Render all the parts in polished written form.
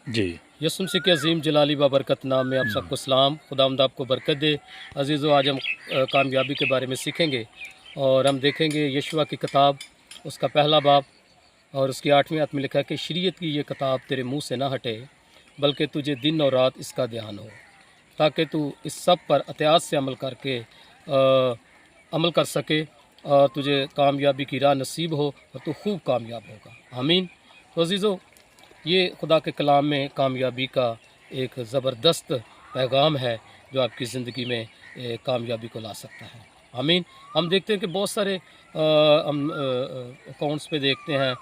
जी। यसुम मसीह के अज़ीम जलाली बाबरकत नाम में आप सबको सलाम। खुदावंद आपको बरकत दे। अज़ीज़ो, आज हम कामयाबी के बारे में सीखेंगे और हम देखेंगे यशवा की किताब, उसका पहला बाब और उसकी 8वीं आयत में लिखा है कि शरीयत की ये किताब तेरे मुंह से ना हटे, बल्कि तुझे दिन और रात इसका ध्यान हो, ताकि तू इस सब पर एहतियात से अमल कर सके और तुझे कामयाबी की राह नसीब हो और तू खूब कामयाब होगा। आमीन। तो अज़ीज़ो, ये खुदा के कलाम में कामयाबी का एक ज़बरदस्त पैगाम है जो आपकी ज़िंदगी में कामयाबी को ला सकता है। आमीन। हम देखते हैं कि बहुत सारे हम अकाउंट्स पे देखते हैं,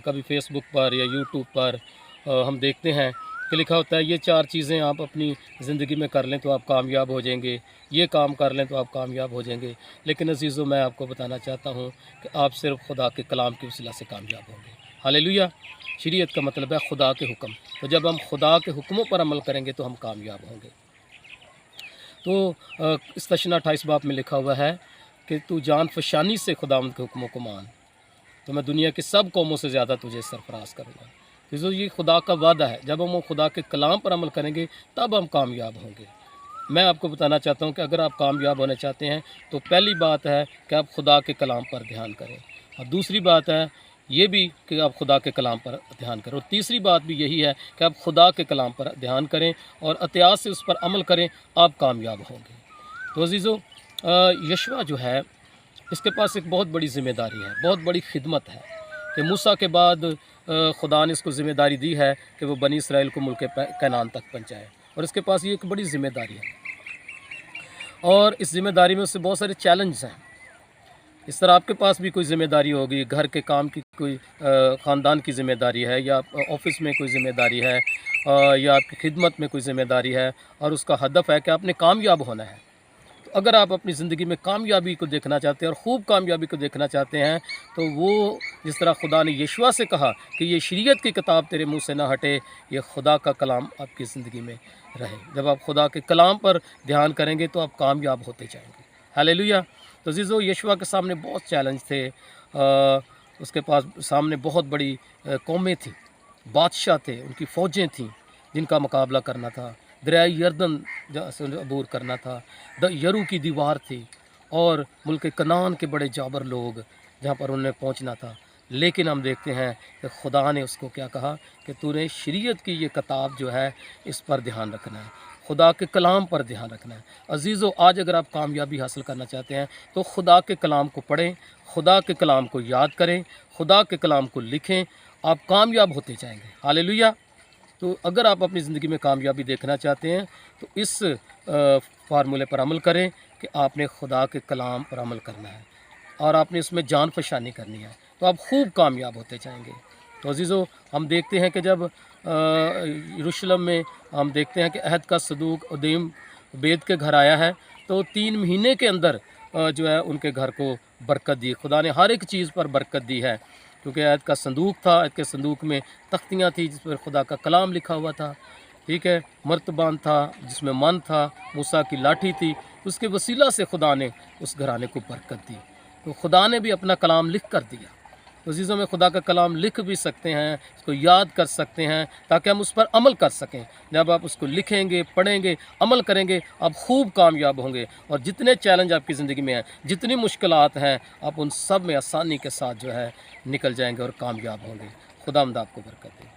कभी फेसबुक पर या यूट्यूब पर हम देखते हैं कि लिखा होता है ये 4 चीज़ें आप अपनी ज़िंदगी में कर लें तो आप कामयाब हो जाएंगे, ये काम कर लें तो आप कामयाब हो जाएंगे। लेकिन अज़ीज़ों, मैं आपको बताना चाहता हूँ कि आप सिर्फ़ खुदा के कलाम के वसीला से कामयाब होंगे। हालेलुया। शरीयत का मतलब है खुदा के हुक्म। तो जब हम खुदा के हुक्मों पर अमल करेंगे तो हम कामयाब होंगे। तो इस तशना 28 बाब में लिखा हुआ है कि तू जान फशानी से खुदावंद के हुक्मों को मान, तो मैं दुनिया की सब कौमों से ज़्यादा तुझे सरफराज करूँगा। तो ये खुदा का वादा है, जब हम खुदा के कलाम पर अमल करेंगे तब हम कामयाब होंगे। मैं आपको बताना चाहता हूँ कि अगर आप कामयाब होना चाहते हैं तो पहली बात है कि आप खुदा के कलाम पर ध्यान करें, और दूसरी बात है ये भी कि आप खुदा के कलाम पर ध्यान करें, और तीसरी बात भी यही है कि आप खुदा के कलाम पर ध्यान करें और एहतियात से उस पर अमल करें, आप कामयाब होंगे। तो अज़ीज़ों, यशवा जो है इसके पास एक बहुत बड़ी ज़िम्मेदारी है, बहुत बड़ी खिदमत है कि मूसा के बाद खुदा ने इसको ज़िम्मेदारी दी है कि वो बनी इसराइल को मुल्क कैनान तक पहुँचाए, और इसके पास ये एक बड़ी ज़िम्मेदारी है। और इस ज़िम्मेदारी में उससे बहुत सारे चैलेंज हैं। इस तरह आपके पास भी कोई ज़िम्मेदारी होगी, घर के काम की कोई ख़ानदान की ज़िम्मेदारी है, या ऑफ़िस में कोई ज़िम्मेदारी है, या आपकी खिदमत में कोई ज़िम्मेदारी है, और उसका हदफ़ है कि आपने कामयाब होना है। तो अगर आप अपनी ज़िंदगी में कामयाबी को देखना चाहते हैं और ख़ूब कामयाबी को देखना चाहते हैं, तो वो जिस तरह खुदा ने यशवा से कहा कि ये शरीयत की किताब तेरे मुँह से ना हटे, ये खुदा का कलाम आपकी ज़िंदगी में रहे। जब आप खुदा के कलाम पर ध्यान करेंगे तो आप कामयाब होते जाएंगे। हालेलुया। तो अज़ीज़ों, यशवा के सामने बहुत चैलेंज थे। उसके पास सामने बहुत बड़ी कौमें थीं, बादशाह थे, उनकी फ़ौजें थीं जिनका मुकाबला करना था। दरियाए यरदन से अबूर करना था, यरू की दीवार थी, और मुल्क कनान के बड़े जाबर लोग जहाँ पर उन्हें पहुँचना था। लेकिन हम देखते हैं कि खुदा ने उसको क्या कहा कि तूने शरीयत की ये किताब जो है इस पर ध्यान रखना है, खुदा के कलाम पर ध्यान रखना है। अज़ीज़ों, आज अगर आप कामयाबी हासिल करना चाहते हैं तो खुदा के कलाम को पढ़ें, खुदा के कलाम को याद करें, खुदा के कलाम को लिखें, आप कामयाब होते जाएंगे। हालेलुया। तो अगर आप अपनी ज़िंदगी में कामयाबी देखना चाहते हैं तो इस फार्मूले पर अमल करें कि आपने खुदा के कलाम पर अमल करना है और आपने इसमें जान फशानी करनी है, तो आप खूब कामयाब होते जाएंगे। तो अज़ीज़ों, हम देखते हैं कि जब यरूशलेम में हम देखते हैं कि अहद का सदूक उदीम बेद के घर आया है, तो 3 महीने के अंदर जो है उनके घर को बरकत दी। खुदा ने हर एक चीज़ पर बरकत दी है, क्योंकि अहद का संदूक था, अहद के संदूक में तख्तियाँ थी जिस पर खुदा का कलाम लिखा हुआ था, ठीक है, मर्तबान था जिसमें मन था, मूसा की लाठी थी, उसके वसीला से खुदा ने उस घराने को बरकत दी। तो खुदा ने भी अपना कलाम लिख कर दिया। तो अज़ीज़ों, में खुदा का कलाम लिख भी सकते हैं, उसको याद कर सकते हैं ताकि हम उस पर अमल कर सकें। जब आप उसको लिखेंगे, पढ़ेंगे, अमल करेंगे, आप खूब कामयाब होंगे, और जितने चैलेंज आपकी ज़िंदगी में हैं, जितनी मुश्किलात हैं, आप उन सब में आसानी के साथ जो है निकल जाएंगे और कामयाब होंगे। खुदावंद आपको बरकत दे।